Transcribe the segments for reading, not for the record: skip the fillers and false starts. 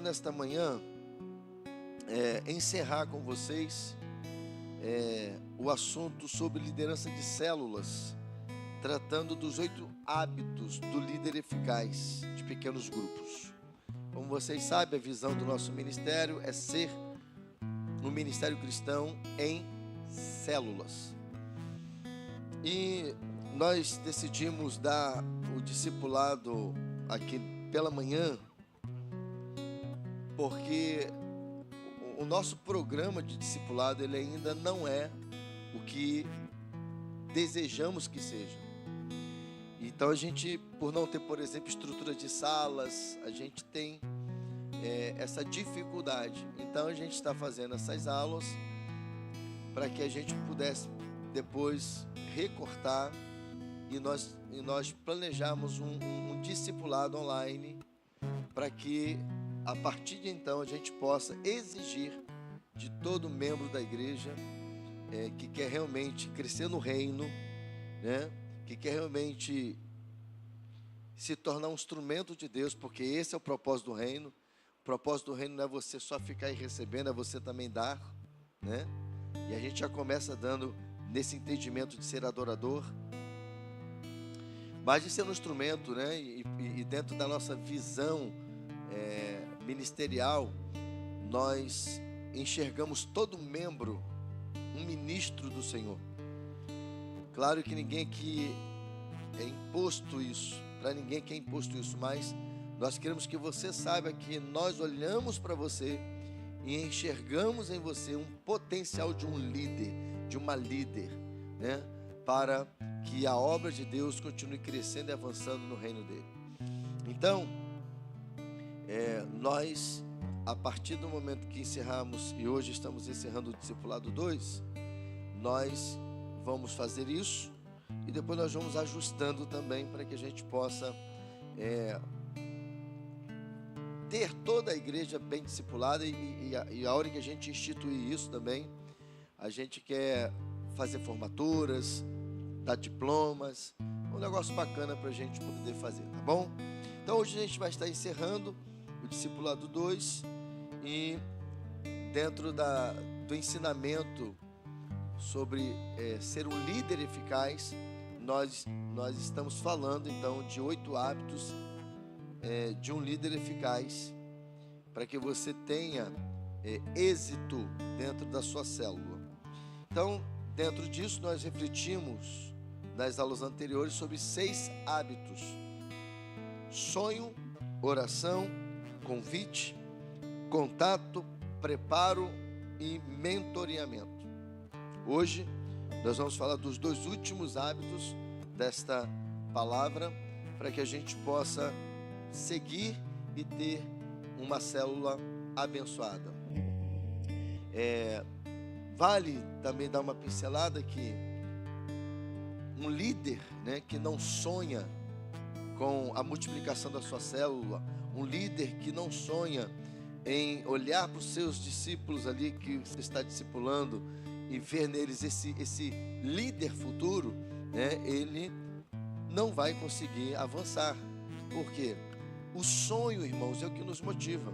nesta manhã encerrar com vocês o assunto sobre liderança de células, tratando dos 8 hábitos do líder eficaz de pequenos grupos. Como vocês sabem, a visão do nosso ministério é ser um ministério cristão em células. E nós decidimos dar o discipulado aqui pela manhã, porque o nosso programa de discipulado ele ainda não é o que desejamos que seja. Então a gente, por não ter, por exemplo, estrutura de salas, a gente tem essa dificuldade. Então a gente está fazendo essas aulas para que a gente pudesse depois recortar e nós planejarmos um discipulado online para que a partir de então a gente possa exigir de todo membro da igreja que quer realmente crescer no reino, né? Que quer realmente se tornar um instrumento de Deus, porque esse é o propósito do reino. O propósito do reino não é você só ficar aí recebendo, é você também dar, né? E a gente já começa dando nesse entendimento de ser adorador, mas de ser um instrumento, né? E dentro da nossa visão ministerial, nós enxergamos todo membro um ministro do Senhor. Claro que ninguém aqui é imposto isso, para ninguém que é imposto isso, mas nós queremos que você saiba que nós olhamos para você e enxergamos em você um potencial de um líder, de uma líder, né? Para que a obra de Deus continue crescendo e avançando no reino dele. Então, nós, a partir do momento que encerramos, e hoje estamos encerrando o discipulado 2, nós vamos fazer isso e depois nós vamos ajustando também para que a gente possa ter toda a igreja bem discipulada e a hora que a gente instituir isso também, a gente quer fazer formaturas, dar diplomas, um negócio bacana para a gente poder fazer, tá bom? Então hoje a gente vai estar encerrando o discipulado 2 e dentro do ensinamento sobre ser um líder eficaz, nós estamos falando então de 8 hábitos de um líder eficaz, para que você tenha êxito dentro da sua célula. Então, dentro disso, nós refletimos nas aulas anteriores sobre 6 hábitos: sonho, oração, convite, contato, preparo e mentoreamento. Hoje nós vamos falar dos 2 últimos hábitos desta palavra, para que a gente possa seguir e ter uma célula abençoada. Vale também dar uma pincelada que um líder, né, que não sonha com a multiplicação da sua célula, um líder que não sonha em olhar para os seus discípulos ali que você está discipulando e ver neles esse líder futuro, né, ele não vai conseguir avançar. Por quê? O sonho, irmãos, é o que nos motiva,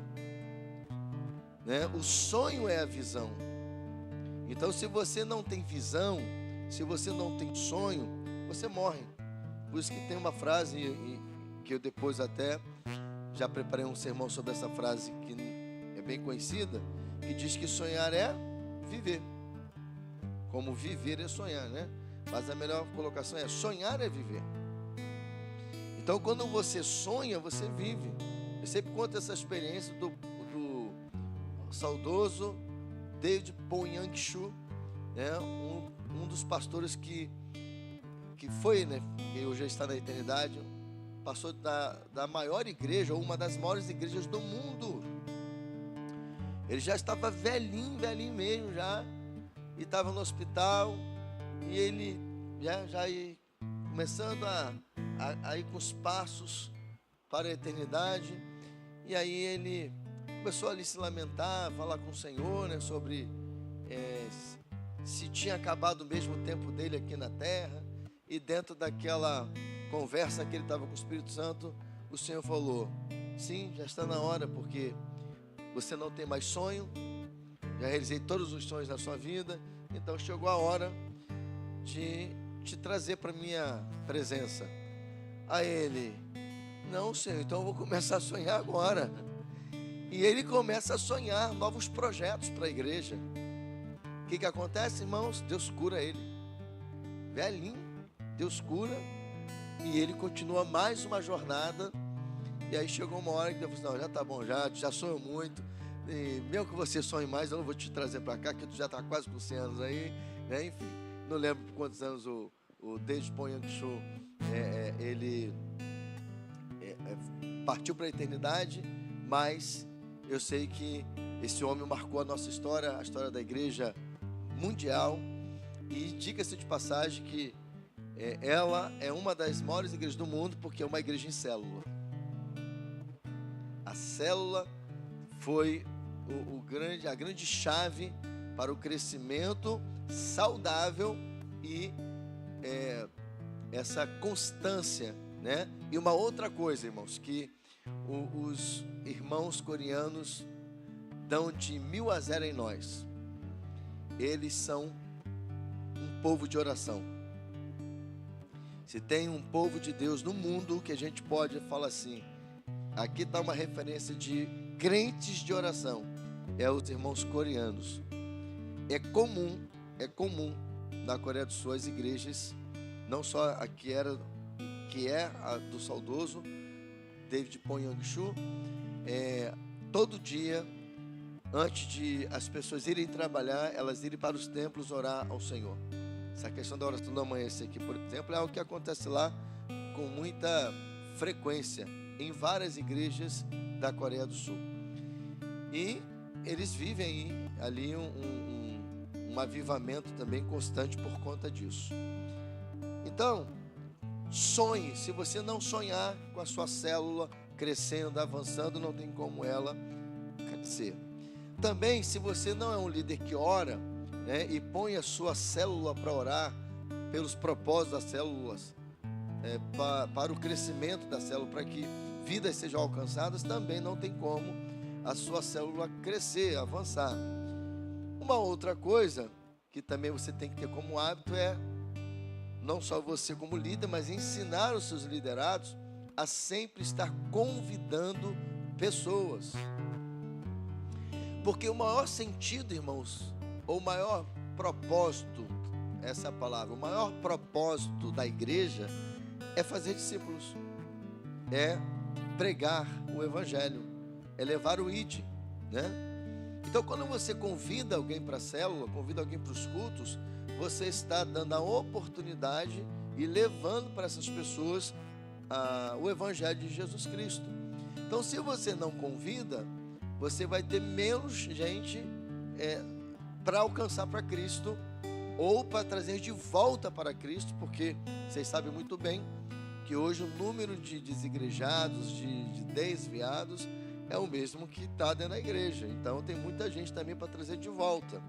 né? O sonho é a visão. Então, se você não tem visão, se você não tem sonho, você morre. Por isso que tem uma frase que eu depois até já preparei um sermão sobre essa frase que é bem conhecida, que diz que sonhar é viver. Como viver é sonhar, né? Mas a melhor colocação é sonhar é viver. Então, quando você sonha, você vive. Eu sempre conto essa experiência do saudoso David Ponyangshu, né? Um dos pastores que foi, né? Que hoje já está na eternidade, passou da maior igreja, ou uma das maiores igrejas do mundo. Ele já estava velhinho mesmo já, e estava no hospital, e ele já ia começando a ir com os passos para a eternidade. E aí ele começou ali se lamentar, falar com o Senhor, né, sobre se tinha acabado mesmo o tempo dele aqui na terra. E dentro daquela conversa que ele estava com o Espírito Santo, o Senhor falou: sim, já está na hora, porque você não tem mais sonho, já realizei todos os sonhos da sua vida, então chegou a hora de te trazer para minha presença. Aí ele: não, Senhor, então eu vou começar a sonhar agora. E ele começa a sonhar novos projetos para a igreja. O que acontece, irmãos? Deus cura ele, velhinho, Deus cura, e ele continua mais uma jornada. E aí chegou uma hora que Deus falou: não, já tá bom, já sonho muito, e mesmo que você sonhe mais, eu não vou te trazer para cá, que tu já está quase com 100 anos aí, né? Enfim, não lembro quantos anos o David Ponyangshu ele partiu para a eternidade, mas eu sei que esse homem marcou a nossa história, a história da igreja mundial. E diga-se de passagem que ela é uma das maiores igrejas do mundo, porque é uma igreja em célula. A célula foi a grande chave para o crescimento saudável e essa constância, né? E uma outra coisa, irmãos, que os irmãos coreanos dão de 1000-0 em nós. Eles são um povo de oração. Se tem um povo de Deus no mundo que a gente pode falar assim, aqui está uma referência de crentes de oração, é os irmãos coreanos. É comum na Coreia do Sul as igrejas, não só a que é a do saudoso David Ponyangshu, todo dia, antes de as pessoas irem trabalhar, elas irem para os templos orar ao Senhor. Essa questão da oração do amanhecer aqui, por exemplo, é algo que acontece lá com muita frequência em várias igrejas da Coreia do Sul. E eles vivem ali um avivamento também constante por conta disso. Então, sonhe. Se você não sonhar com a sua célula crescendo, avançando, não tem como ela crescer. Também, se você não é um líder que ora, né, e põe a sua célula para orar pelos propósitos das células, para o crescimento da célula, para que vidas sejam alcançadas, também não tem como a sua célula crescer, avançar. Uma outra coisa que também você tem que ter como hábito é, não só você como líder, mas ensinar os seus liderados a sempre estar convidando pessoas. Porque o maior sentido, irmãos, ou o maior propósito, essa é a palavra, o maior propósito da igreja é fazer discípulos, é pregar o evangelho, é levar o ID, né? Então, quando você convida alguém para a célula, convida alguém para os cultos, você está dando a oportunidade e levando para essas pessoas o evangelho de Jesus Cristo. Então, se você não convida, você vai ter menos gente para alcançar para Cristo, ou para trazer de volta para Cristo, porque vocês sabem muito bem que hoje o número de desigrejados, de desviados, é o mesmo que está dentro da igreja. Então tem muita gente também para trazer de volta,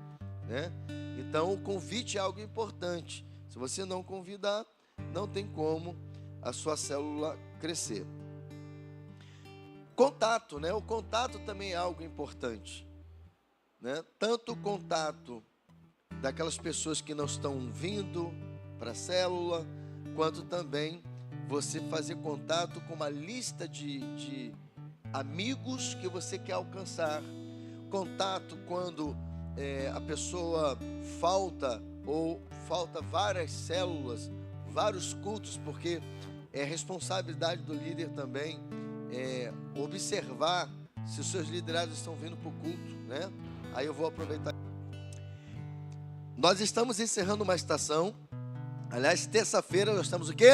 né? Então o convite é algo importante. Se você não convidar, não tem como a sua célula crescer. Contato, né? O contato também é algo importante, né? Tanto o contato daquelas pessoas que não estão vindo para a célula, quanto também você fazer contato com uma lista de amigos que você quer alcançar. Contato quando a pessoa falta, ou falta várias células, vários cultos, porque é responsabilidade do líder também observar se os seus liderados estão vindo para o culto, né? Aí eu vou aproveitar. Nós estamos encerrando uma estação. Aliás, terça-feira nós estamos o quê?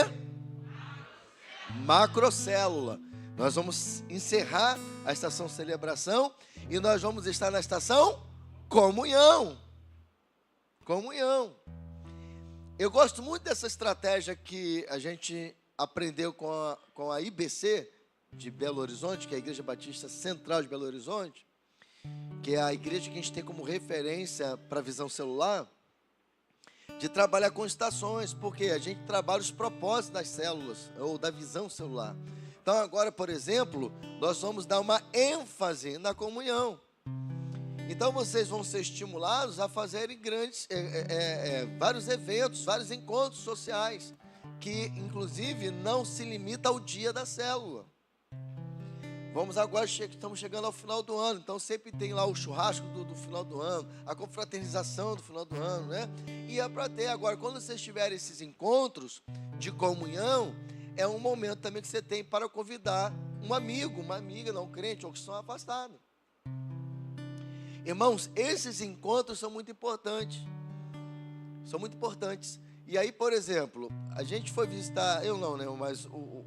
Macrocélula. Nós vamos encerrar a estação celebração e nós vamos estar na estação comunhão. Comunhão. Eu gosto muito dessa estratégia que a gente aprendeu com a IBC de Belo Horizonte, que é a Igreja Batista Central de Belo Horizonte, que é a igreja que a gente tem como referência para a visão celular, de trabalhar com estações, porque a gente trabalha os propósitos das células, ou da visão celular. Então agora, por exemplo, nós vamos dar uma ênfase na comunhão. Então vocês vão ser estimulados a fazerem vários eventos, vários encontros sociais, que inclusive não se limita ao dia da célula. Estamos chegando ao final do ano, então sempre tem lá o churrasco do final do ano, a confraternização do final do ano, né? E é para ter agora, quando vocês tiverem esses encontros de comunhão, é um momento também que você tem para convidar um amigo, uma amiga, não crente, ou que estão afastados. Irmãos, esses encontros são muito importantes. São muito importantes. E aí, por exemplo, a gente foi visitar, eu não, né? Mas o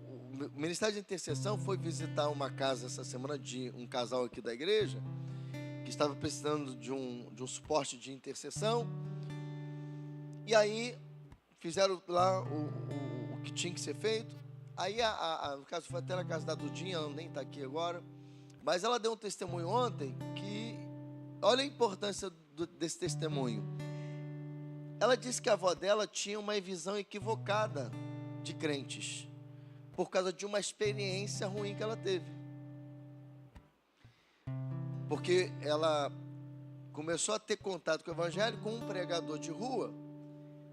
Ministério de Intercessão foi visitar uma casa essa semana de um casal aqui da igreja que estava precisando de um suporte de intercessão. E aí fizeram lá o que tinha que ser feito. Aí, no caso, foi até na casa da Dudinha, ela nem está aqui agora, mas ela deu um testemunho ontem que, olha a importância desse testemunho. Ela disse que a avó dela tinha uma visão equivocada de crentes, por causa de uma experiência ruim que ela teve. Porque ela começou a ter contato com o evangelho com um pregador de rua,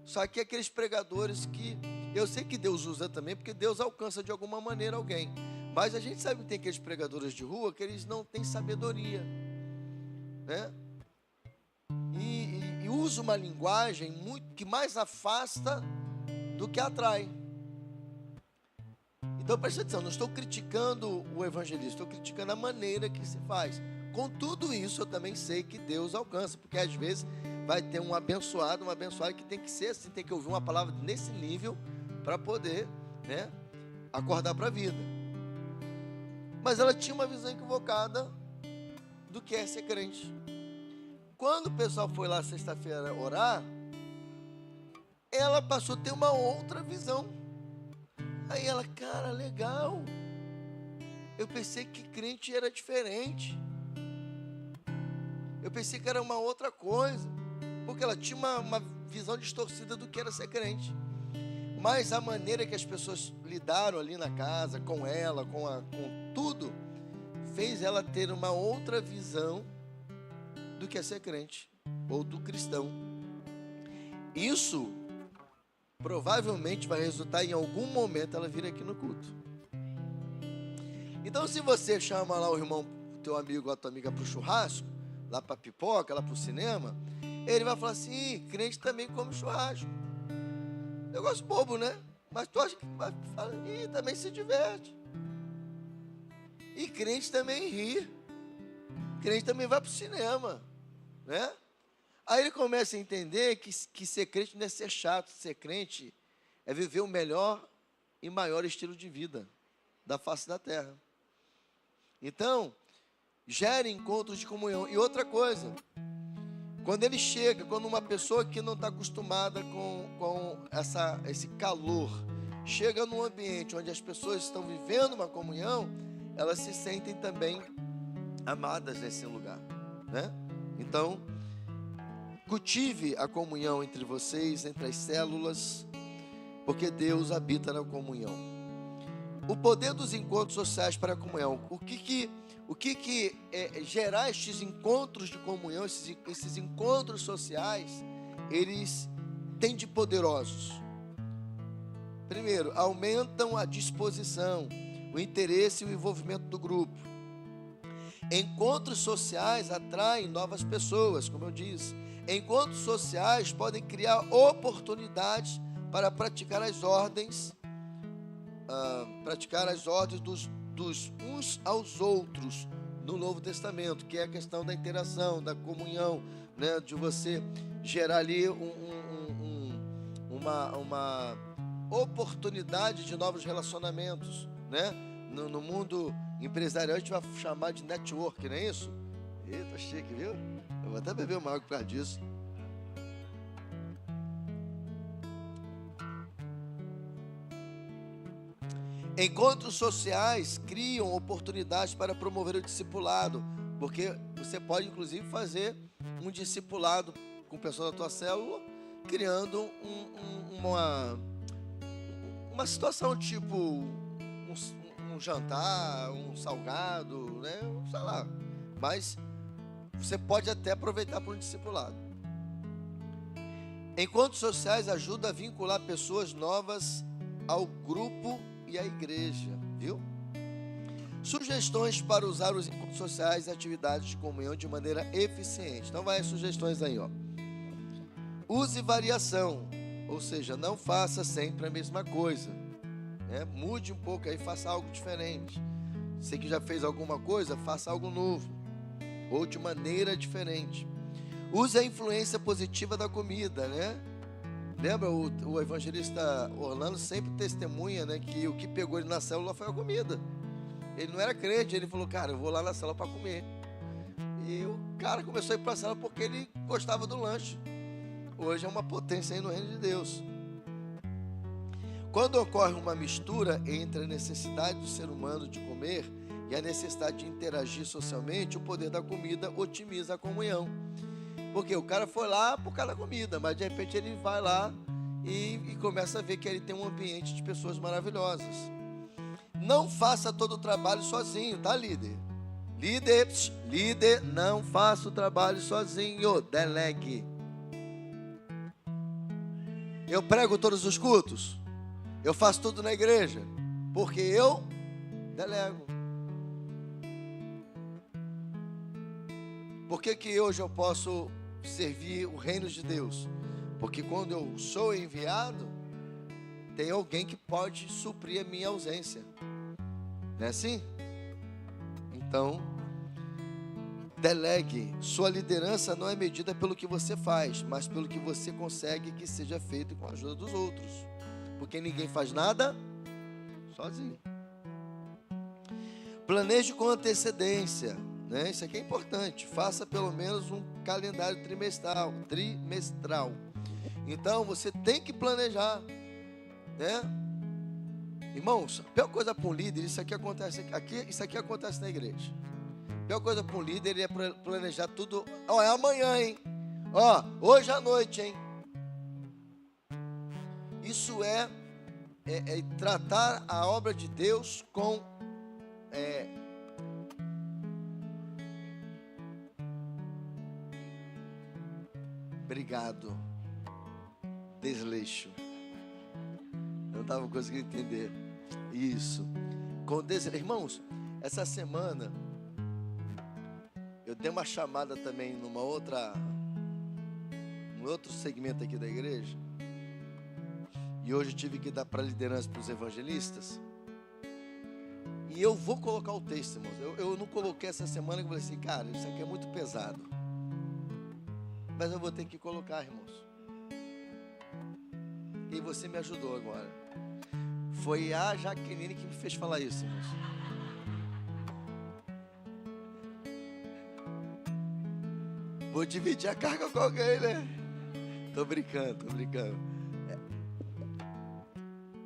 só que aqueles pregadores que, eu sei que Deus usa também, porque Deus alcança de alguma maneira alguém, mas a gente sabe que tem aqueles pregadores de rua que eles não têm sabedoria, né? E usa uma linguagem que mais afasta do que atrai. Então preste atenção, não estou criticando o evangelista, estou criticando a maneira que se faz. Com tudo isso eu também sei que Deus alcança, porque às vezes vai ter um abençoado, uma abençoada que tem que ser assim, tem que ouvir uma palavra nesse nível para poder, né, acordar para a vida. Mas ela tinha uma visão equivocada do que é ser crente. Quando o pessoal foi lá sexta-feira orar, ela passou a ter uma outra visão. Aí ela, cara, legal. Eu pensei que crente era diferente. Eu pensei que era uma outra coisa. Porque ela tinha uma visão distorcida do que era ser crente. Mas a maneira que as pessoas lidaram ali na casa, com ela, com tudo, fez ela ter uma outra visão do que é ser crente, ou do cristão. Isso provavelmente vai resultar em algum momento ela vir aqui no culto. Então, se você chama lá o irmão, o teu amigo, a tua amiga para o churrasco, lá para pipoca, lá para o cinema, ele vai falar assim: crente também come churrasco. Negócio bobo, né? Mas tu acha que vai falar, e também se diverte. E crente também ri. Crente também vai para o cinema, né? Aí ele começa a entender que ser crente não é ser chato. Ser crente é viver o melhor e maior estilo de vida da face da terra. Então, gere encontros de comunhão. E outra coisa, quando uma pessoa que não está acostumada com esse calor, chega num ambiente onde as pessoas estão vivendo uma comunhão, elas se sentem também amadas nesse lugar, né? Então, cultive a comunhão entre vocês, entre as células, porque Deus habita na comunhão. O poder dos encontros sociais para a comunhão. O que gerar estes encontros de comunhão, esses encontros sociais, eles têm de poderosos? Primeiro, aumentam a disposição, o interesse e o envolvimento do grupo. Encontros sociais atraem novas pessoas, como eu disse. Encontros sociais podem criar oportunidades para praticar as ordens dos uns aos outros no Novo Testamento, que é a questão da interação, da comunhão, né, de você gerar ali uma oportunidade de novos relacionamentos, né? No mundo empresarial a gente vai chamar de network, não é isso? Eita, chique, viu? Eu vou até beber uma água por causa disso. Encontros sociais criam oportunidades para promover o discipulado, porque você pode inclusive fazer um discipulado com pessoas da tua célula, criando uma situação tipo um jantar, um salgado, né? Sei lá. Mas você pode até aproveitar para um discipulado. Encontros sociais ajudam a vincular pessoas novas ao grupo e à igreja, viu? Sugestões para usar os encontros sociais e atividades de comunhão de maneira eficiente. Então vai as sugestões aí, ó. Use variação, ou seja, não faça sempre a mesma coisa, né? Mude um pouco aí, faça algo diferente. Você que já fez alguma coisa, faça algo novo, ou de maneira diferente. Use a influência positiva da comida, né? Lembra, o evangelista Orlando sempre testemunha, né, que o que pegou ele na célula foi a comida. Ele não era crente, ele falou, cara, eu vou lá na célula para comer. E o cara começou a ir para a célula porque ele gostava do lanche. Hoje é uma potência aí no reino de Deus. Quando ocorre uma mistura entre a necessidade do ser humano de comer e a necessidade de interagir socialmente, o poder da comida otimiza a comunhão. Porque o cara foi lá por causa da comida, mas de repente ele vai lá e começa a ver que ele tem um ambiente de pessoas maravilhosas. Não faça todo o trabalho sozinho, tá, líder? Líder, não faça o trabalho sozinho, delegue. Eu prego todos os cultos, eu faço tudo na igreja, porque eu delego. Por que hoje eu posso servir o reino de Deus? Porque quando eu sou enviado, tem alguém que pode suprir a minha ausência. Não é assim? Então, delegue. Sua liderança não é medida pelo que você faz, mas pelo que você consegue que seja feito com a ajuda dos outros. Porque ninguém faz nada sozinho. Planeje com antecedência, né? Isso aqui é importante. Faça pelo menos um calendário trimestral. Então, você tem que planejar, né? Irmãos, a pior coisa para um líder, isso aqui acontece na igreja. A pior coisa para um líder é planejar tudo. Ó, é amanhã, hein? Ó, hoje à noite, hein? Isso é tratar a obra de Deus com obrigado. Desleixo. Eu não estava conseguindo entender. Isso. Com desleixo. Irmãos, essa semana eu dei uma chamada também num outro segmento aqui da igreja. E hoje eu tive que dar para a liderança, para os evangelistas. E eu vou colocar o texto, irmãos. Eu não coloquei essa semana, que eu falei assim, cara, isso aqui é muito pesado. Mas eu vou ter que colocar, irmãos. E você me ajudou agora. Foi a Jaqueline que me fez falar isso, irmãos. Vou dividir a carga com alguém, né? Tô brincando.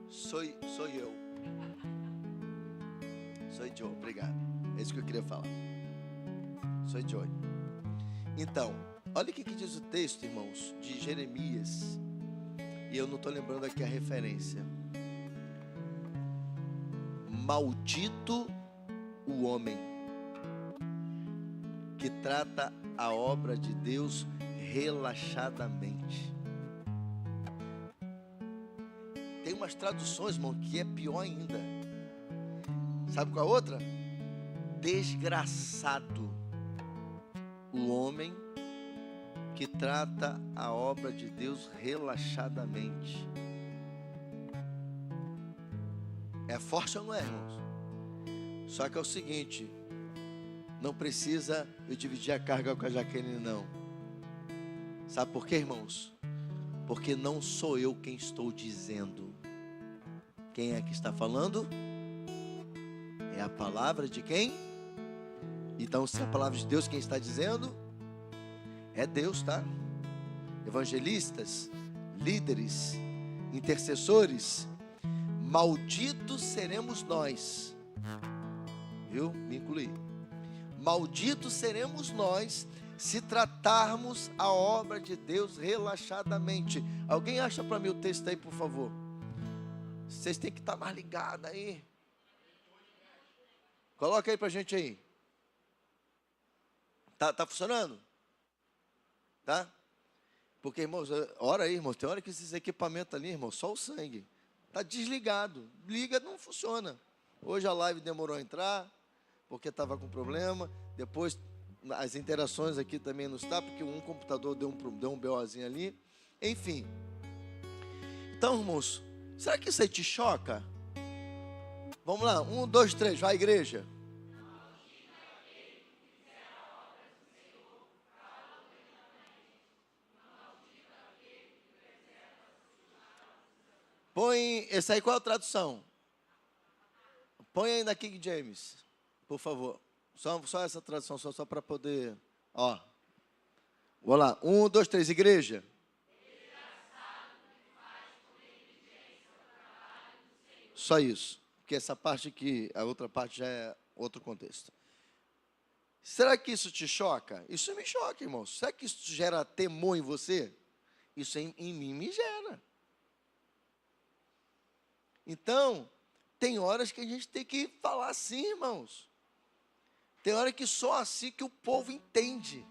Sou eu. Sou Joe, obrigado. É isso que eu queria falar. Sou Joe. Então, olha o que diz o texto, irmãos, de Jeremias. E eu não estou lembrando aqui a referência. Maldito o homem que trata a obra de Deus relaxadamente. Tem umas traduções, irmão, que é pior ainda. Sabe qual é a outra? Desgraçado o homem que trata a obra de Deus relaxadamente. É forte ou não é, irmãos? Só que é o seguinte, não precisa eu dividir a carga com a Jaqueline, não. Sabe por quê, irmãos? Porque não sou eu quem estou dizendo. Quem é que está falando? É a palavra de quem? Então, se é a palavra de Deus quem está dizendo, é Deus, tá? Evangelistas, líderes, intercessores, malditos seremos nós. Viu? Me incluí. Malditos seremos nós se tratarmos a obra de Deus relaxadamente. Alguém acha para mim o texto aí, por favor? Vocês têm que estar mais ligados aí. Coloca aí para a gente aí. Tá funcionando? Tá? Porque, irmãos, ora aí, irmãos, tem hora que esses equipamentos ali, irmãos, só o sangue. Está desligado. Liga, não funciona. Hoje a live demorou a entrar, porque estava com problema. Depois, as interações aqui também não está, porque um computador deu um BOzinho ali. Enfim. Então, irmãos, será que isso aí te choca? Vamos lá, 1, 2, 3, vai, igreja. Põe, esse aí qual é a tradução? Põe aí na King James, por favor. Só essa tradução, só para poder... Ó. Vamos lá, 1, 2, 3, igreja. Só isso. Porque essa parte aqui, a outra parte já é outro contexto. Será que isso te choca? Isso me choca, irmãos. Será que isso gera temor em você? Isso em mim me gera. Então, tem horas que a gente tem que falar assim, irmãos. Tem hora que só assim que o povo entende.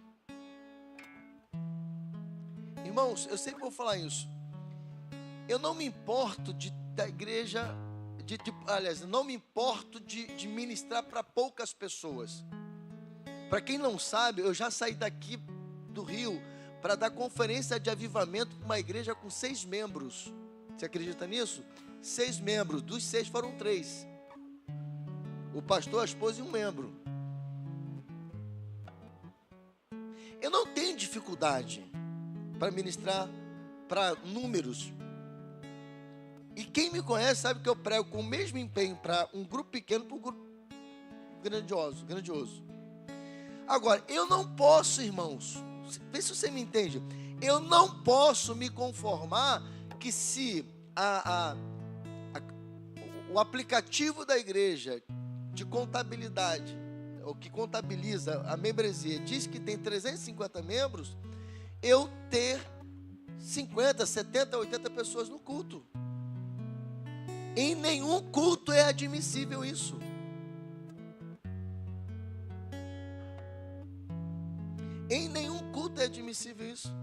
Irmãos, eu sempre vou falar isso. Eu não me importo da igreja, aliás, eu não me importo de ministrar para poucas pessoas. Para quem não sabe, eu já saí daqui do Rio para dar conferência de avivamento para uma igreja com 6 membros. Você acredita nisso? 6 membros, dos 6 foram 3. O pastor, a esposa e um membro. Eu não tenho dificuldade para ministrar para números. E quem me conhece sabe que eu prego com o mesmo empenho para um grupo pequeno, para um grupo grandioso. Agora, eu não posso, irmãos, vê se você me entende, eu não posso me conformar que se o aplicativo da igreja de contabilidade, o que contabiliza a membresia, diz que tem 350 membros, eu ter 50, 70, 80 pessoas no culto. Em nenhum culto é admissível isso. Em nenhum culto é admissível isso.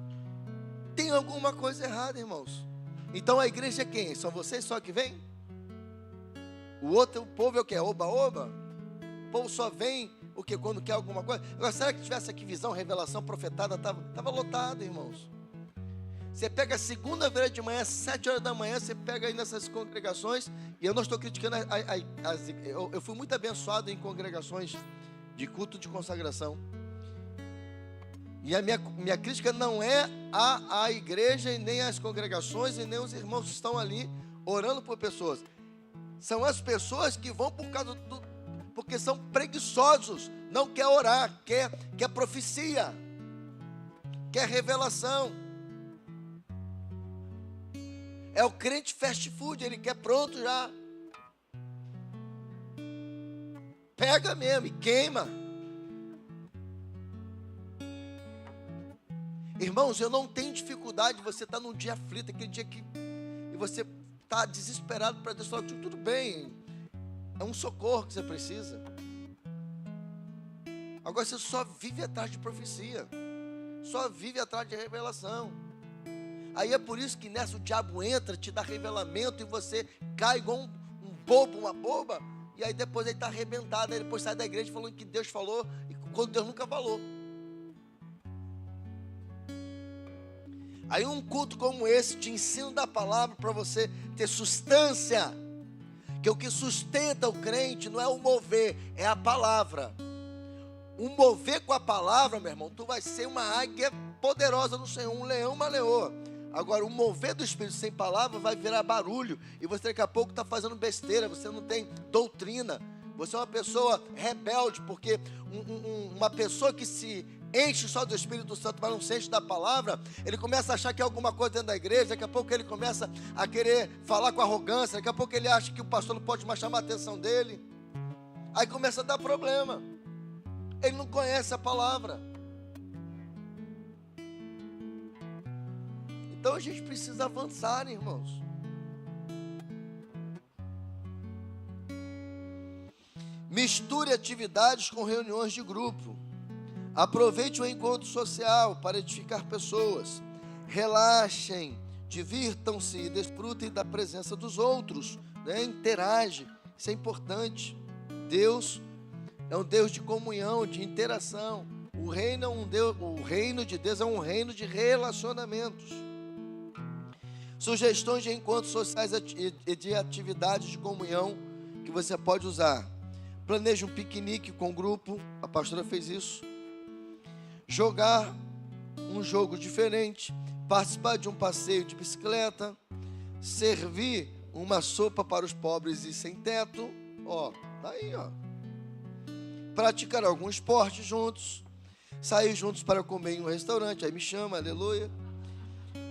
Tem alguma coisa errada, irmãos. Então a igreja é quem? São vocês só que vêm? O povo é o que? Oba-oba? O povo só vem o que? Quando quer alguma coisa? Agora, será que tivesse aqui visão, revelação, profetada? Estava lotado, irmãos. Você pega segunda-feira de manhã, 7 horas da manhã, você pega aí nessas congregações, e eu não estou criticando, eu fui muito abençoado em congregações de culto de consagração. E a minha crítica não é a igreja, e nem as congregações, e nem os irmãos que estão ali orando por pessoas. São as pessoas que vão porque são preguiçosos, não quer orar, quer profecia, quer revelação. É o crente fast food, ele quer pronto já. Pega mesmo e queima. Irmãos, eu não tenho dificuldade de você estar num dia aflito, aquele dia que e você está desesperado para Deus falar, tudo bem, é um socorro que você precisa. Agora você só vive atrás de profecia, só vive atrás de revelação. Aí é por isso que nessa o diabo entra, te dá revelamento e você cai igual um bobo, uma boba, e aí depois ele está arrebentado, aí depois sai da igreja falando que Deus falou, e quando Deus nunca falou. Aí um culto como esse, de ensino da palavra, para você ter substância, que o que sustenta o crente não é o mover, é a palavra. O mover com a palavra, meu irmão, tu vai ser uma águia poderosa no Senhor, um leão, uma leoa. Agora, o mover do Espírito sem palavra vai virar barulho, e você daqui a pouco está fazendo besteira, você não tem doutrina, você é uma pessoa rebelde, porque uma pessoa que se enche só do Espírito Santo, mas não se enche da palavra, ele começa a achar que é alguma coisa dentro da igreja, daqui a pouco ele começa a querer falar com arrogância, daqui a pouco ele acha que o pastor não pode mais chamar a atenção dele, aí começa a dar problema, ele não conhece a palavra. Então a gente precisa avançar, irmãos. Misture atividades com reuniões de grupo. Aproveite o encontro social para edificar pessoas. Relaxem, divirtam-se e desfrutem da presença dos outros, né? Interage, isso é importante. Deus é um Deus de comunhão, de interação. O reino de Deus é um reino de relacionamentos. Sugestões de encontros sociais e de atividades de comunhão que você pode usar. Planeje um piquenique com o grupo, a pastora fez isso. Jogar um jogo diferente, participar de um passeio de bicicleta, servir uma sopa para os pobres e sem teto, tá aí, praticar algum esporte juntos, sair juntos para comer em um restaurante, aí me chama, aleluia,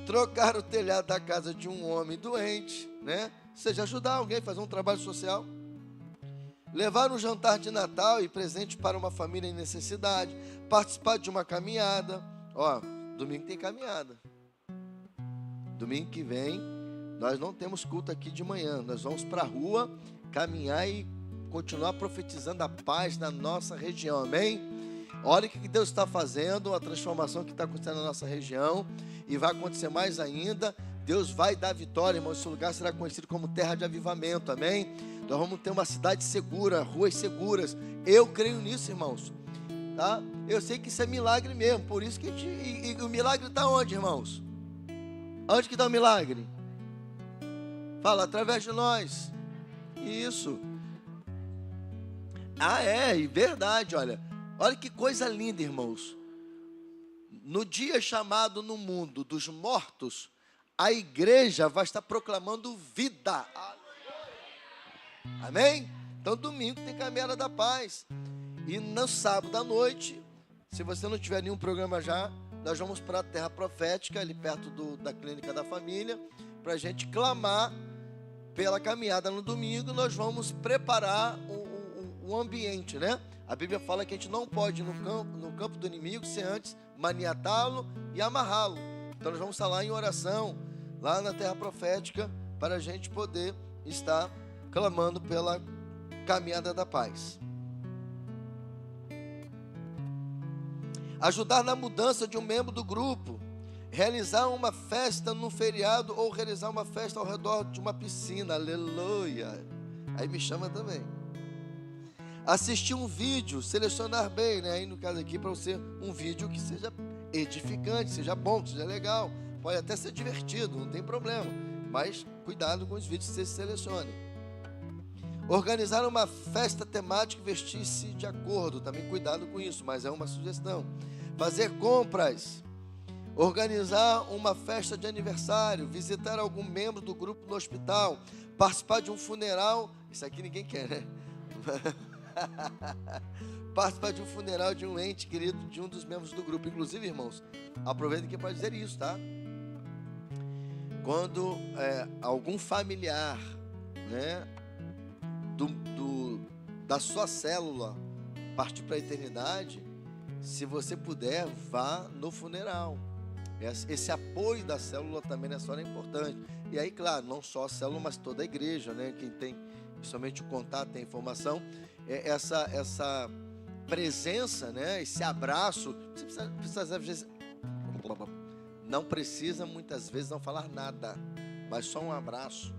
trocar o telhado da casa de um homem doente, né? Ou seja, ajudar alguém a fazer um trabalho social, levar um jantar de Natal e presente para uma família em necessidade, participar de uma caminhada. Domingo tem caminhada. Domingo que vem, nós não temos culto aqui de manhã. Nós vamos para a rua caminhar e continuar profetizando a paz na nossa região. Amém? Olha o que Deus está fazendo, a transformação que está acontecendo na nossa região. E vai acontecer mais ainda. Deus vai dar vitória, irmão. Esse lugar será conhecido como terra de avivamento. Amém? Nós vamos ter uma cidade segura, ruas seguras. Eu creio nisso, irmãos. Tá? Eu sei que isso é milagre mesmo. Por isso que e o milagre está onde, irmãos? Onde que está o milagre? Fala, através de nós. Isso. Verdade, olha. Olha que coisa linda, irmãos. No dia chamado no mundo dos mortos, a igreja vai estar proclamando vida. Amém? Então domingo tem caminhada da paz. E no sábado à noite, se você não tiver nenhum programa já, nós vamos para a Terra Profética, ali perto da Clínica da Família, para a gente clamar pela caminhada no domingo. Nós vamos preparar o ambiente, né? A Bíblia fala que a gente não pode ir no campo do inimigo sem antes maniatá-lo e amarrá-lo. Então nós vamos estar lá em oração, lá na Terra Profética, para a gente poder estar clamando pela caminhada da paz. Ajudar na mudança de um membro do grupo, realizar uma festa no feriado ou realizar uma festa ao redor de uma piscina, aleluia, aí me chama também. Assistir um vídeo, selecionar bem, né? Aí no caso aqui, para você, um vídeo que seja edificante, seja bom, seja legal, pode até ser divertido, não tem problema, mas cuidado com os vídeos que você selecione. Organizar uma festa temática e vestir-se de acordo, também cuidado com isso, mas é uma sugestão. Fazer compras, organizar uma festa de aniversário, visitar algum membro do grupo no hospital, participar de um funeral, isso aqui ninguém quer, né? Participar de um funeral de um ente querido de um dos membros do grupo. Inclusive, irmãos, aproveita que pode dizer isso, tá? Quando algum familiar, né, da sua célula partir para a eternidade, se você puder, vá no funeral. Esse apoio da célula também nessa hora é importante. E aí, claro, não só a célula, mas toda a igreja, né? Quem tem principalmente o contato, tem a informação, essa presença, né? Esse abraço. Você precisa às vezes, não precisa muitas vezes não falar nada, mas só um abraço,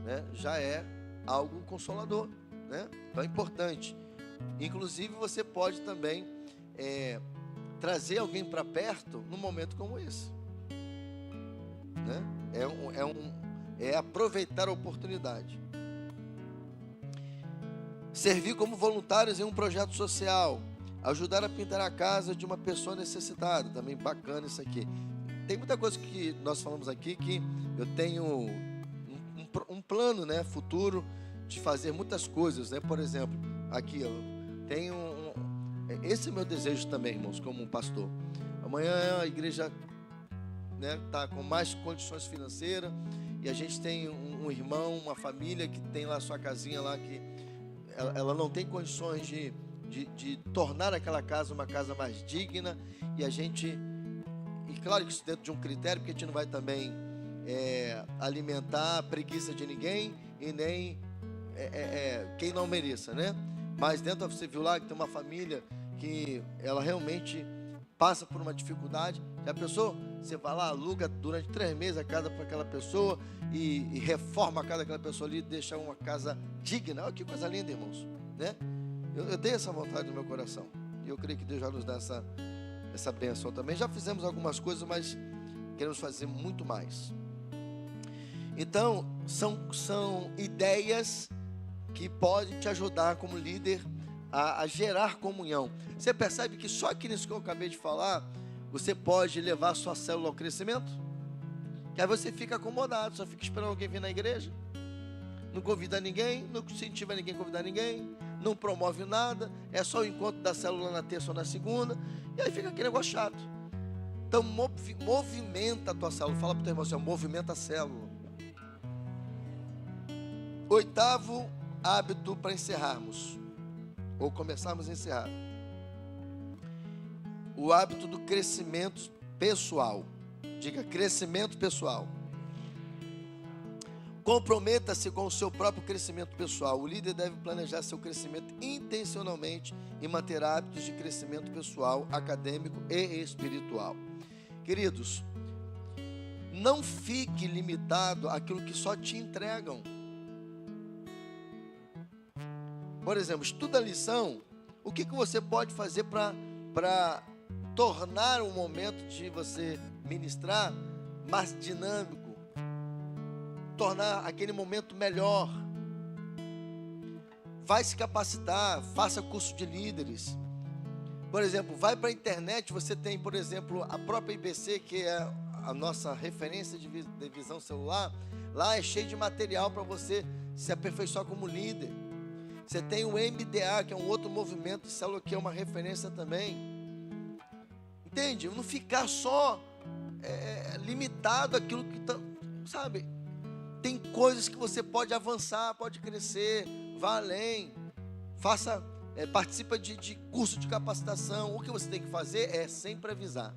né? Já é algo consolador, né? Então é importante. Inclusive você pode também trazer alguém para perto num momento como esse, né? É aproveitar a oportunidade. Servir como voluntários em um projeto social, ajudar a pintar a casa de uma pessoa necessitada, também bacana isso aqui. Tem muita coisa que nós falamos aqui que eu tenho um plano, né, futuro de fazer muitas coisas, né? Por exemplo, aqui eu tenho esse é meu desejo também, irmãos, como um pastor. Amanhã a igreja, né, tá com mais condições financeiras e a gente tem um irmão, uma família que tem lá sua casinha lá que ela não tem condições de tornar aquela casa uma casa mais digna, e a gente, e claro que isso dentro de um critério, porque a gente não vai também alimentar a preguiça de ninguém e nem quem não mereça, né? Mas dentro, você viu lá que tem uma família que ela realmente passa por uma dificuldade. Já pensou? Você vai lá, aluga durante 3 meses a casa para aquela pessoa e reforma a casa daquela pessoa ali, deixa uma casa digna. Olha que coisa linda, irmãos, né? Eu tenho essa vontade no meu coração e eu creio que Deus já nos dá essa bênção também. Já fizemos algumas coisas, mas queremos fazer muito mais. Então, são ideias que podem te ajudar como líder a gerar comunhão. Você percebe que só aqui nisso que eu acabei de falar, você pode levar a sua célula ao crescimento? Que aí você fica acomodado, só fica esperando alguém vir na igreja, não convida ninguém, não incentiva ninguém a convidar ninguém, não promove nada, é só o encontro da célula na terça ou na segunda, e aí fica aquele negócio chato. Então movimenta a tua célula. Fala para o teu irmão assim, movimenta a célula. 8º hábito para encerrarmos, ou começarmos a encerrar. O hábito do crescimento pessoal. Diga, crescimento pessoal. Comprometa-se com o seu próprio crescimento pessoal. O líder deve planejar seu crescimento intencionalmente e manter hábitos de crescimento pessoal, acadêmico e espiritual. Queridos, não fique limitado àquilo que só te entregam. Por exemplo, estuda a lição. O que você pode fazer para tornar o momento de você ministrar mais dinâmico? Tornar aquele momento melhor. Vai se capacitar, faça curso de líderes. Por exemplo, vai para a internet, você tem, por exemplo, a própria IBC, que é a nossa referência de visão celular. Lá é cheio de material para você se aperfeiçoar como líder. Você tem o MDA, que é um outro movimento de célula, que é uma referência também. Entende? Não ficar só limitado àquilo que está, sabe? Tem coisas que você pode avançar, pode crescer, vá além. Participa de curso de capacitação. O que você tem que fazer é sempre avisar.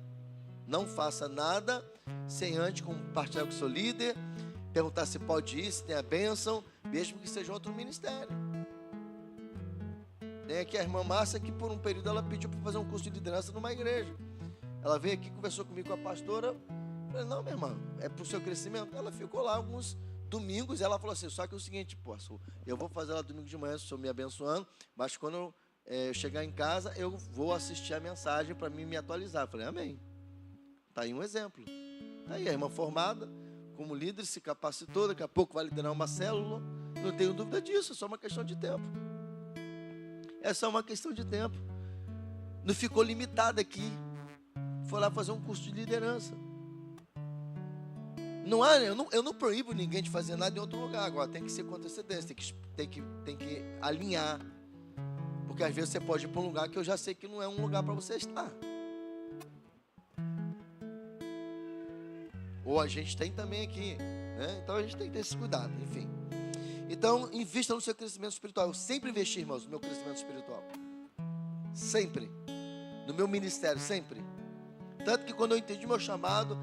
Não faça nada sem antes compartilhar com o seu líder, perguntar se pode ir, se tem a bênção, mesmo que seja outro ministério. Tem aqui a irmã Márcia, que por um período ela pediu para fazer um curso de liderança numa igreja. Ela veio aqui, conversou comigo com a pastora. Eu falei, não, minha irmã, é para o seu crescimento. Ela ficou lá alguns domingos, ela falou assim, só que é o seguinte, pastor, eu vou fazer ela domingo de manhã, se o senhor me abençoando, mas quando eu chegar em casa, eu vou assistir a mensagem para mim me atualizar. Eu falei, amém. Está aí um exemplo. Está aí a irmã formada, como líder, se capacitou, daqui a pouco vai liderar uma célula, não tenho dúvida disso, é só uma questão de tempo. É só uma questão de tempo. Não ficou limitada aqui. Foi lá fazer um curso de liderança. Eu não proíbo ninguém de fazer nada em outro lugar. Agora tem que ser com antecedência, tem que alinhar. Porque às vezes você pode ir para um lugar que eu já sei que não é um lugar para você estar. Ou a gente tem também aqui, né? Então a gente tem que ter esse cuidado, enfim. Então, invista no seu crescimento espiritual. Eu sempre investi, irmãos, no meu crescimento espiritual. Sempre. No meu ministério, sempre. Tanto que quando eu entendi meu chamado,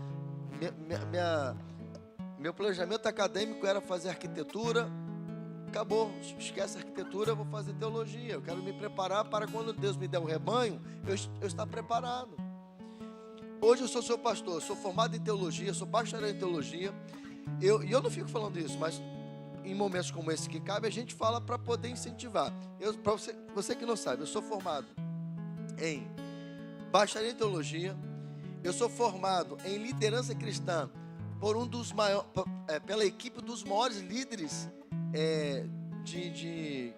meu planejamento acadêmico era fazer arquitetura. Acabou, esquece a arquitetura, eu vou fazer teologia. Eu quero me preparar para quando Deus me der um rebanho, eu estar preparado. Hoje eu sou seu pastor, sou formado em teologia, sou bacharel em teologia. E eu não fico falando isso, mas em momentos como esse que cabe, a gente fala para poder incentivar. Para você que não sabe, eu sou formado em bacharel em teologia, eu sou formado em liderança cristã por pela equipe dos maiores líderes de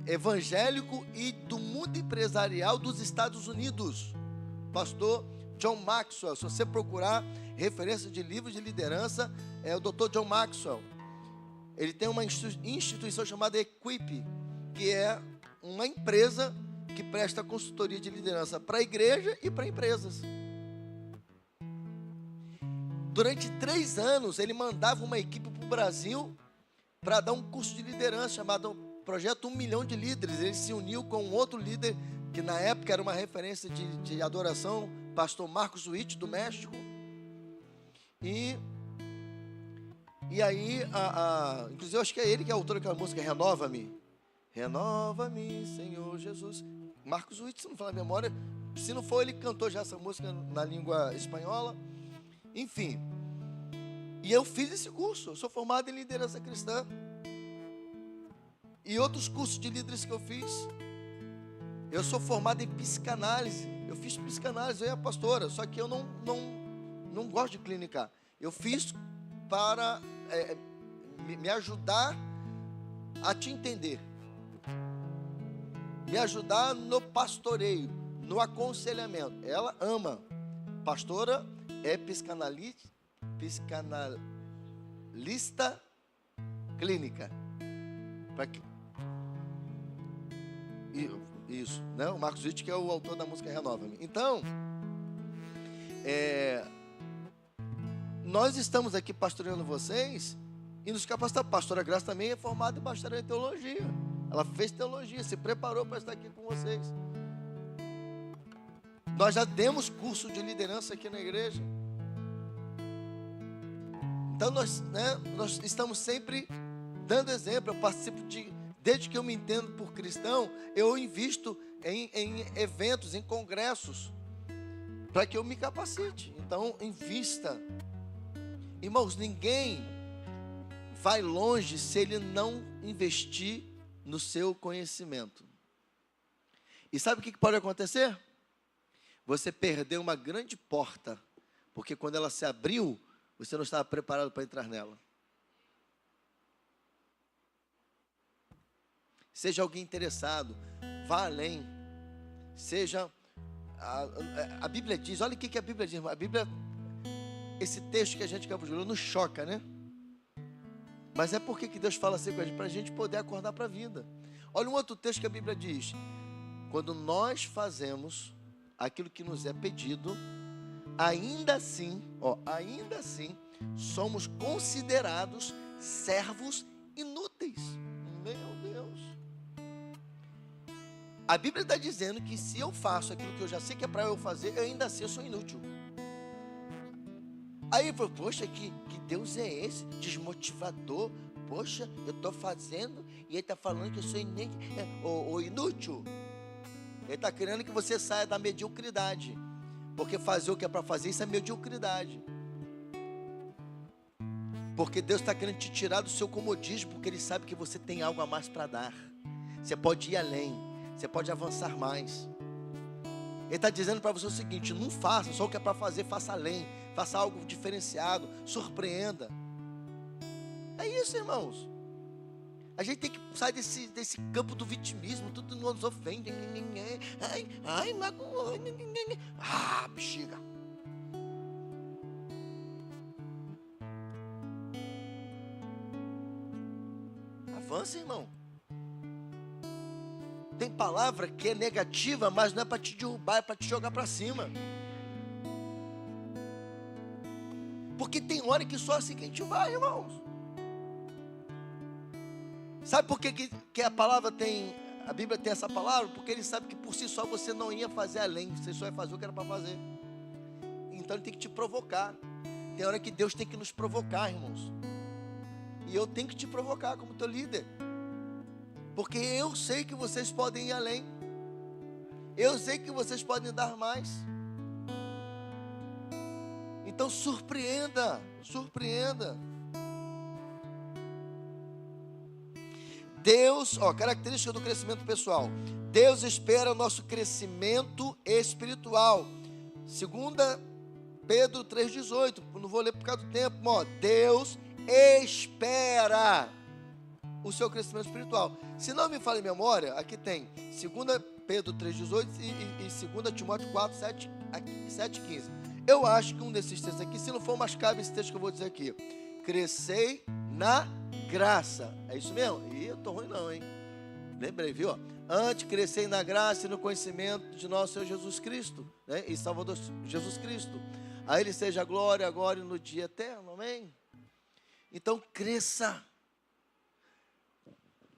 evangélico e do mundo empresarial dos Estados Unidos, pastor John Maxwell. Se você procurar referência de livros de liderança, é o Dr. John Maxwell. Ele tem uma instituição chamada Equip, que é uma empresa que presta consultoria de liderança para a igreja e para empresas. Durante 3 anos, ele mandava uma equipe para o Brasil para dar um curso de liderança chamado Projeto 1 Milhão de Líderes. Ele se uniu com um outro líder, que na época era uma referência de adoração, pastor Marcos Witt, do México. E aí, inclusive, eu acho que é ele que é o autor daquela música, Renova-me. Renova-me, Senhor Jesus. Marcos Witt, se não falar a memória, se não for, ele cantou já essa música na língua espanhola. Enfim. E eu fiz esse curso. Eu sou formado em liderança cristã. E outros cursos de líderes que eu fiz. Eu sou formado em psicanálise. Eu fiz psicanálise, eu e a pastora. Só que eu não gosto de clinicar. Eu fiz para me ajudar a te entender. Me ajudar no pastoreio, no aconselhamento. Ela ama. Pastora é psicanalista clínica. Para que isso, né? O Marcos Witt, que é o autor da música Renova-me. Então, nós estamos aqui pastoreando vocês e nos capacitando. A pastora Graça também é formada em bacharel em teologia. Ela fez teologia, se preparou para estar aqui com vocês. Nós já demos curso de liderança aqui na igreja. Então nós estamos sempre dando exemplo. Eu participo desde que eu me entendo por cristão, eu invisto em eventos, em congressos, para que eu me capacite. Então, invista. Irmãos, ninguém vai longe se ele não investir no seu conhecimento. E sabe o que pode acontecer? Você perdeu uma grande porta, porque quando ela se abriu, você não estava preparado para entrar nela. Seja alguém interessado, vá além. Seja, a Bíblia diz, olha o que a Bíblia diz. A Bíblia, esse texto que a gente acabou de ler, nos choca, né? Mas é porque que Deus fala assim com a gente, para a gente poder acordar para a vida. Olha um outro texto que a Bíblia diz. Quando nós fazemos aquilo que nos é pedido, ainda assim, somos considerados servos inúteis. Meu Deus. A Bíblia está dizendo que se eu faço aquilo que eu já sei que é para eu fazer, eu ainda assim sou inútil. Aí eu falo, poxa, que Deus é esse? Desmotivador. Poxa, eu estou fazendo e ele está falando que eu sou inútil. Ele está querendo que você saia da mediocridade. Porque fazer o que é para fazer, isso é mediocridade. Porque Deus está querendo te tirar do seu comodismo, porque Ele sabe que você tem algo a mais para dar. Você pode ir além, você pode avançar mais. Ele está dizendo para você o seguinte: não faça só o que é para fazer, faça além, faça algo diferenciado, surpreenda. É isso, irmãos. A gente tem que sair desse campo do vitimismo, tudo nos ofende. Ai, magoou. Bexiga. Avança, irmão. Tem palavra que é negativa, mas não é para te derrubar, é para te jogar para cima. Porque tem hora que só assim que a gente vai, irmãos. Sabe por que a Bíblia tem essa palavra? Porque Ele sabe que por si só você não ia fazer além, você só ia fazer o que era para fazer. Então Ele tem que te provocar. Tem hora que Deus tem que nos provocar, irmãos. E eu tenho que te provocar como teu líder. Porque eu sei que vocês podem ir além. Eu sei que vocês podem dar mais. Então surpreenda. Deus, característica do crescimento pessoal. Deus espera o nosso crescimento espiritual. 2 Pedro 3,18. Não vou ler por causa do tempo. Deus espera o seu crescimento espiritual. Se não me falha em memória, aqui tem 2 Pedro 3,18 e 2 Timóteo 4, 7 e 15. Eu acho que um desses textos aqui, se não for mais cabe esse texto que eu vou dizer aqui. Crescei na graça. É isso mesmo? Ih, eu tô ruim não, hein? Lembrei, viu? Antes crescei na graça e no conhecimento de nosso Senhor Jesus Cristo, né? E Salvador Jesus Cristo. A Ele seja a glória agora e no dia eterno, amém? Então cresça.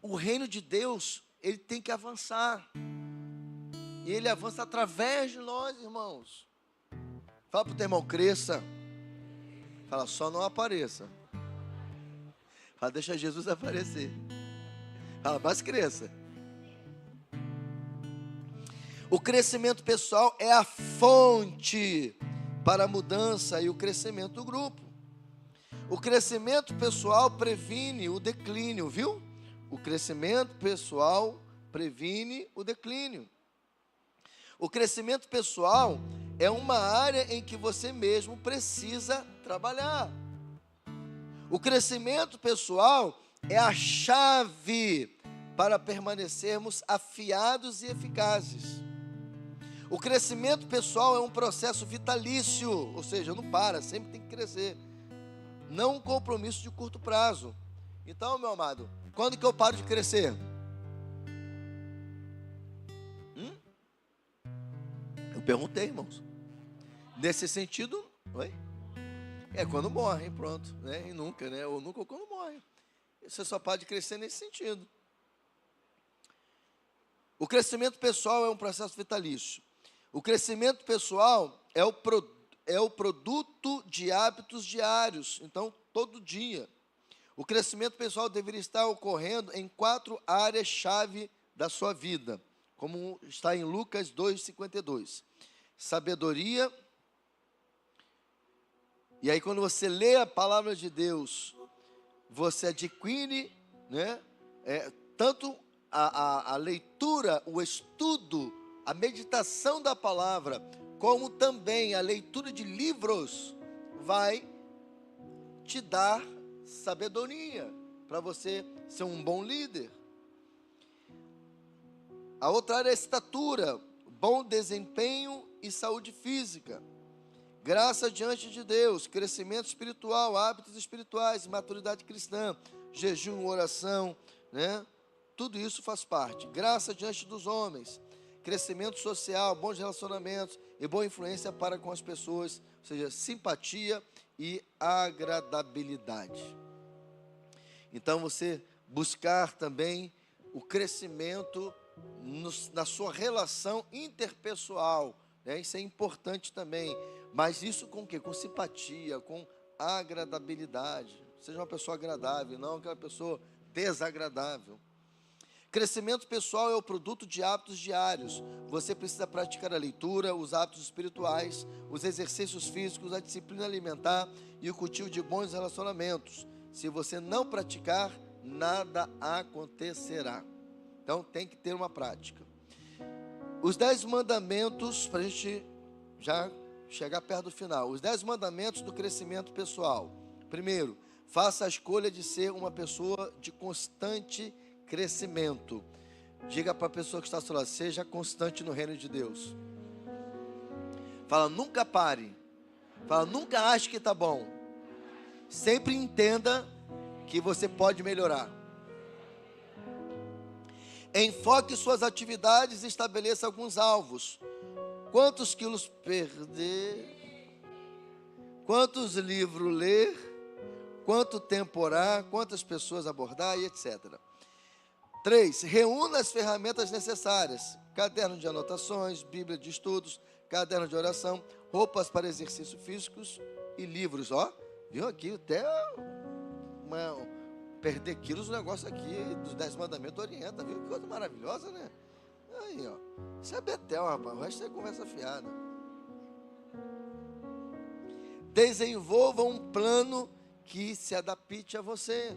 O reino de Deus, ele tem que avançar. E ele avança através de nós, irmãos. Fala para o teu irmão, cresça. Fala, só não apareça. Fala, deixa Jesus aparecer. Fala, mas cresça. O crescimento pessoal é a fonte para a mudança e o crescimento do grupo. O crescimento pessoal previne o declínio, viu? O crescimento pessoal previne o declínio. O crescimento pessoal é uma área em que você mesmo precisa trabalhar. O crescimento pessoal é a chave para permanecermos afiados e eficazes. O crescimento pessoal é um processo vitalício, ou seja, não para, sempre tem que crescer. Não um compromisso de curto prazo. Então, meu amado, quando que eu paro de crescer? Eu perguntei, irmãos. Nesse sentido, oi? É quando morre, pronto, né? E nunca, né? Ou nunca ou quando morre. Você só pode crescer nesse sentido. O crescimento pessoal é um processo vitalício. O crescimento pessoal é o produto de hábitos diários. Então, todo dia. O crescimento pessoal deveria estar ocorrendo em 4 áreas-chave da sua vida, como está em Lucas 2,52. Sabedoria. E aí, quando você lê a palavra de Deus, você adquire, né, tanto a leitura, o estudo, a meditação da palavra, como também a leitura de livros, vai te dar sabedoria para você ser um bom líder. A outra área é estatura, bom desempenho e saúde física. Graça diante de Deus, crescimento espiritual, hábitos espirituais, maturidade cristã, jejum, oração, né? Tudo isso faz parte. Graça diante dos homens, crescimento social, bons relacionamentos e boa influência para com as pessoas, ou seja, simpatia e agradabilidade. Então, você buscar também o crescimento na sua relação interpessoal, né? Isso é importante também, mas isso com o quê? Com simpatia, com agradabilidade. Seja uma pessoa agradável, não aquela pessoa desagradável. Crescimento pessoal é o produto de hábitos diários. Você precisa praticar a leitura, os hábitos espirituais, os exercícios físicos, a disciplina alimentar e o cultivo de bons relacionamentos. Se você não praticar, nada acontecerá. Então tem que ter uma prática. Os 10 mandamentos, para a gente já chegar perto do final. Os 10 mandamentos do crescimento pessoal. Primeiro, faça a escolha de ser uma pessoa de constante crescimento. Diga para a pessoa que está ao seu lado, seja constante no reino de Deus. Fala, nunca pare. Fala, nunca ache que está bom. Sempre entenda que você pode melhorar. Enfoque suas atividades e estabeleça alguns alvos. Quantos quilos perder? Quantos livros ler? Quanto tempo orar? Quantas pessoas abordar e etc. 3. Reúna as ferramentas necessárias. Caderno de anotações, bíblia de estudos, caderno de oração, roupas para exercícios físicos e livros. Ó, viu aqui até perder quilos, o negócio aqui dos 10 mandamentos orienta, viu? Que coisa maravilhosa, né? Aí, ó. Isso é Betel, rapaz. O resto é conversa fiada. Desenvolva um plano que se adapte a você.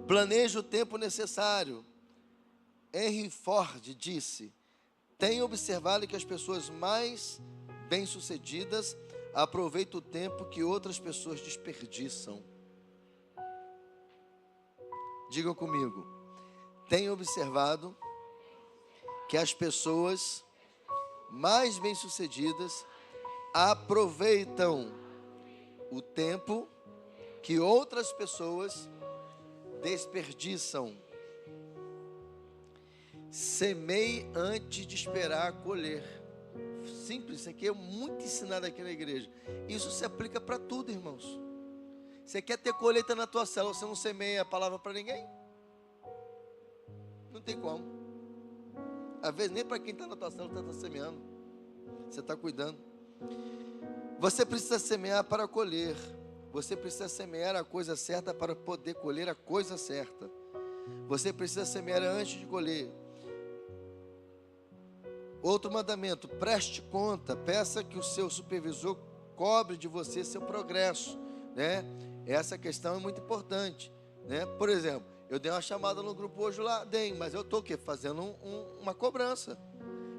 Planeje o tempo necessário. Henry Ford disse: tenho observado que as pessoas mais bem-sucedidas aproveitam o tempo que outras pessoas desperdiçam. Digam comigo. Tenho observado que as pessoas mais bem-sucedidas aproveitam o tempo que outras pessoas desperdiçam. Semeie antes de esperar colher. Simples, isso aqui é muito ensinado aqui na igreja. Isso se aplica para tudo, irmãos. Você quer ter colheita na tua célula, você não semeia a palavra para ninguém? Não tem como. Às vezes nem para quem está na tua célula você está semeando. Você está cuidando. Você precisa semear para colher. Você precisa semear a coisa certa para poder colher a coisa certa. Você precisa semear antes de colher. Outro mandamento: preste conta, peça que o seu supervisor cobre de você seu progresso, né? Essa questão é muito importante, né? Por exemplo, eu dei uma chamada no grupo hoje lá, mas eu estou fazendo uma cobrança.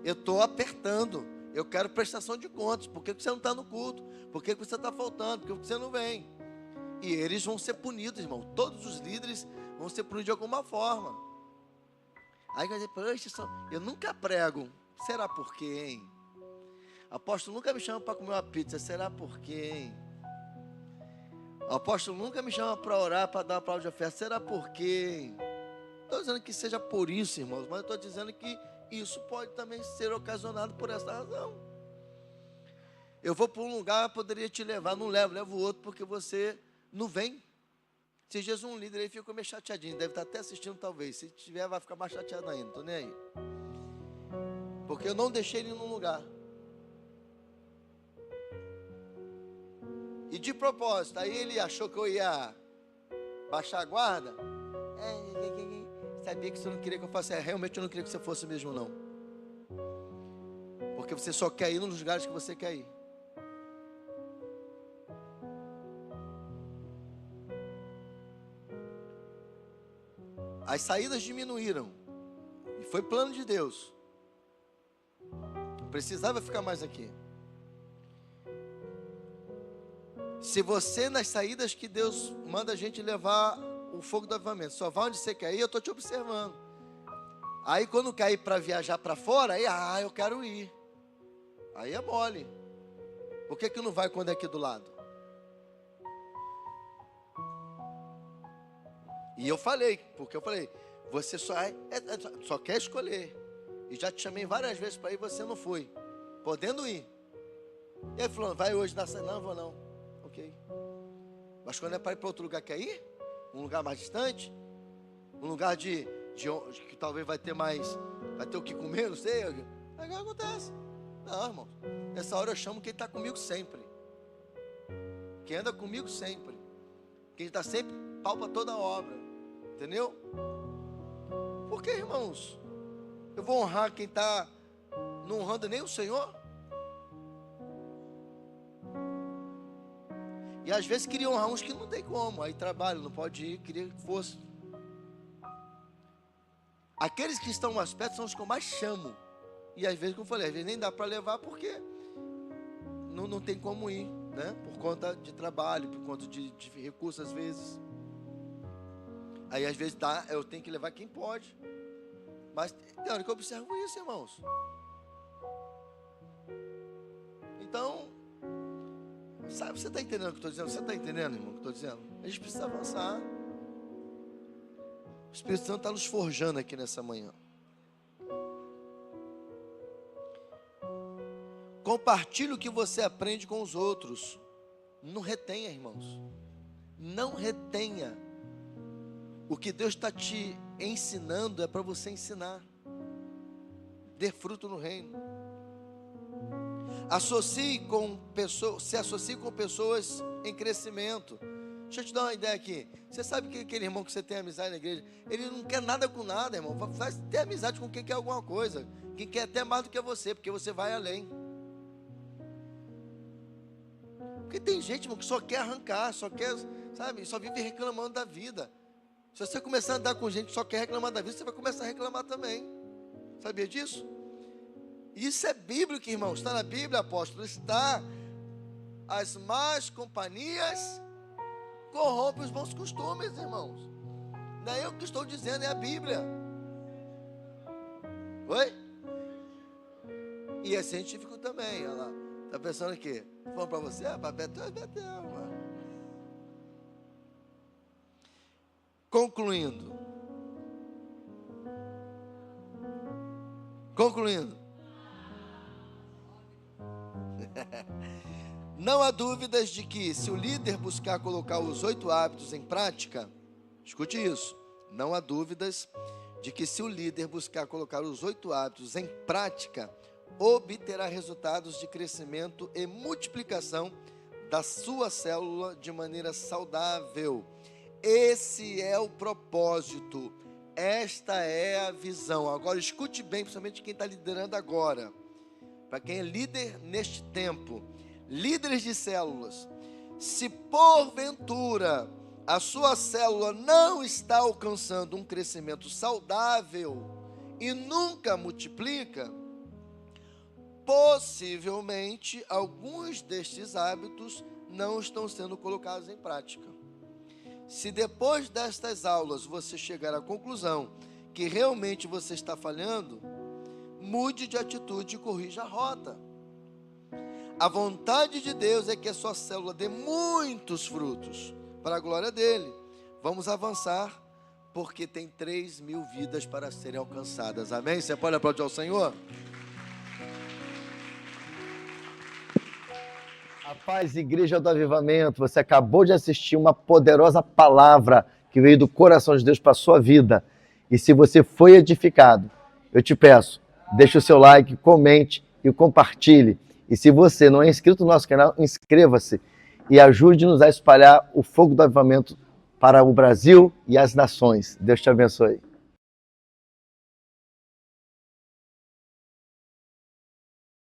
Eu estou apertando. Eu quero prestação de contas. Por que você não está no culto? Por que você está faltando? Por que você não vem? E eles vão ser punidos, irmão. Todos os líderes vão ser punidos de alguma forma. Aí vai dizer: poxa, eu nunca prego. Será por quê, hein? Apóstolo nunca me chama para comer uma pizza. Será por quê, hein? O apóstolo nunca me chama para orar, para dar uma palavra de oferta. Será por quê, hein? Estou dizendo que seja por isso, irmãos, mas eu estou dizendo que isso pode também ser ocasionado por essa razão. Eu vou para um lugar, poderia te levar, não levo o outro, porque você não vem. Se Jesus um líder aí ficou meio chateadinho, deve estar até assistindo talvez. Se tiver, vai ficar mais chateado ainda, não estou nem aí. Porque eu não deixei ele num lugar. E de propósito, aí ele achou que eu ia baixar a guarda. Sabia que você não queria que eu fosse. Realmente eu não queria que você fosse mesmo, não. Porque você só quer ir nos lugares que você quer ir. As saídas diminuíram. E foi plano de Deus. Precisava ficar mais aqui. Se você, nas saídas que Deus manda a gente levar o fogo do avivamento, só vai onde você quer ir, eu estou te observando. Aí quando cair para viajar para fora, aí eu quero ir. Aí é mole. Por que não vai quando é aqui do lado? E eu falei, você só quer escolher. E já te chamei várias vezes para ir, você não foi. Podendo ir. E aí falando: vai hoje na saída? Não, vou não. Ok. Mas quando é para ir para outro lugar, quer ir? Um lugar mais distante? Um lugar de que talvez vai ter o que comer, não sei. Aí o que acontece? Não, irmão. Nessa hora eu chamo quem está comigo sempre. Quem anda comigo sempre. Quem está sempre pau para toda a obra. Entendeu? Por que, irmãos? Eu vou honrar quem está não honrando nem o Senhor? E às vezes queria honrar uns que não tem como. Aí trabalho, não pode ir, queria que fosse. Aqueles que estão mais perto são os que eu mais chamo. E às vezes, como eu falei, às vezes nem dá para levar porque não tem como ir, né? Por conta de trabalho, por conta de recursos às vezes. Aí às vezes eu tenho que levar quem pode. Mas tem hora que eu observo isso, irmãos. Então, sabe, você está entendendo o que eu estou dizendo? Você está entendendo, irmão, o que eu estou dizendo? A gente precisa avançar. O Espírito Santo está nos forjando aqui nessa manhã. Compartilhe o que você aprende com os outros. Não retenha, irmãos. Não retenha. O que Deus está te ensinando é para você ensinar. Dê fruto no reino. Se associe com pessoas em crescimento. Deixa eu te dar uma ideia aqui. Você sabe que aquele irmão que você tem amizade na igreja, ele não quer nada com nada, irmão. Vai ter amizade com quem quer alguma coisa. Quem quer até mais do que você, porque você vai além. Porque tem gente, irmão, que só quer arrancar, só quer, sabe, só vive reclamando da vida. Se você começar a andar com gente que só quer reclamar da vida, você vai começar a reclamar também. Sabia disso? Isso é bíblico, irmão. Está na Bíblia, apóstolo. Está. As más companhias corrompem os bons costumes, irmãos. Não é eu que estou dizendo, é a Bíblia. Oi? E é científico também, olha lá. Está pensando o quê? Falando para você? Para Betel, é Betel, mano. Concluindo. Não há dúvidas de que se o líder buscar colocar os 8 hábitos em prática, escute isso, não há dúvidas de que se o líder buscar colocar os 8 hábitos em prática, obterá resultados de crescimento e multiplicação da sua célula de maneira saudável. Esse é o propósito. Esta é a visão. Agora escute bem, principalmente quem está liderando agora. Para quem é líder neste tempo. Líderes de células. Se porventura a sua célula não está alcançando um crescimento saudável e nunca multiplica, possivelmente alguns destes hábitos não estão sendo colocados em prática. Se depois destas aulas você chegar à conclusão que realmente você está falhando, mude de atitude e corrija a rota. A vontade de Deus é que a sua célula dê muitos frutos para a glória dele. Vamos avançar, porque tem 3.000 vidas para serem alcançadas. Amém? Você pode aplaudir ao Senhor? A paz, Igreja do Avivamento, você acabou de assistir uma poderosa palavra que veio do coração de Deus para a sua vida. E se você foi edificado, eu te peço, deixe o seu like, comente e compartilhe. E se você não é inscrito no nosso canal, inscreva-se e ajude-nos a espalhar o fogo do avivamento para o Brasil e as nações. Deus te abençoe.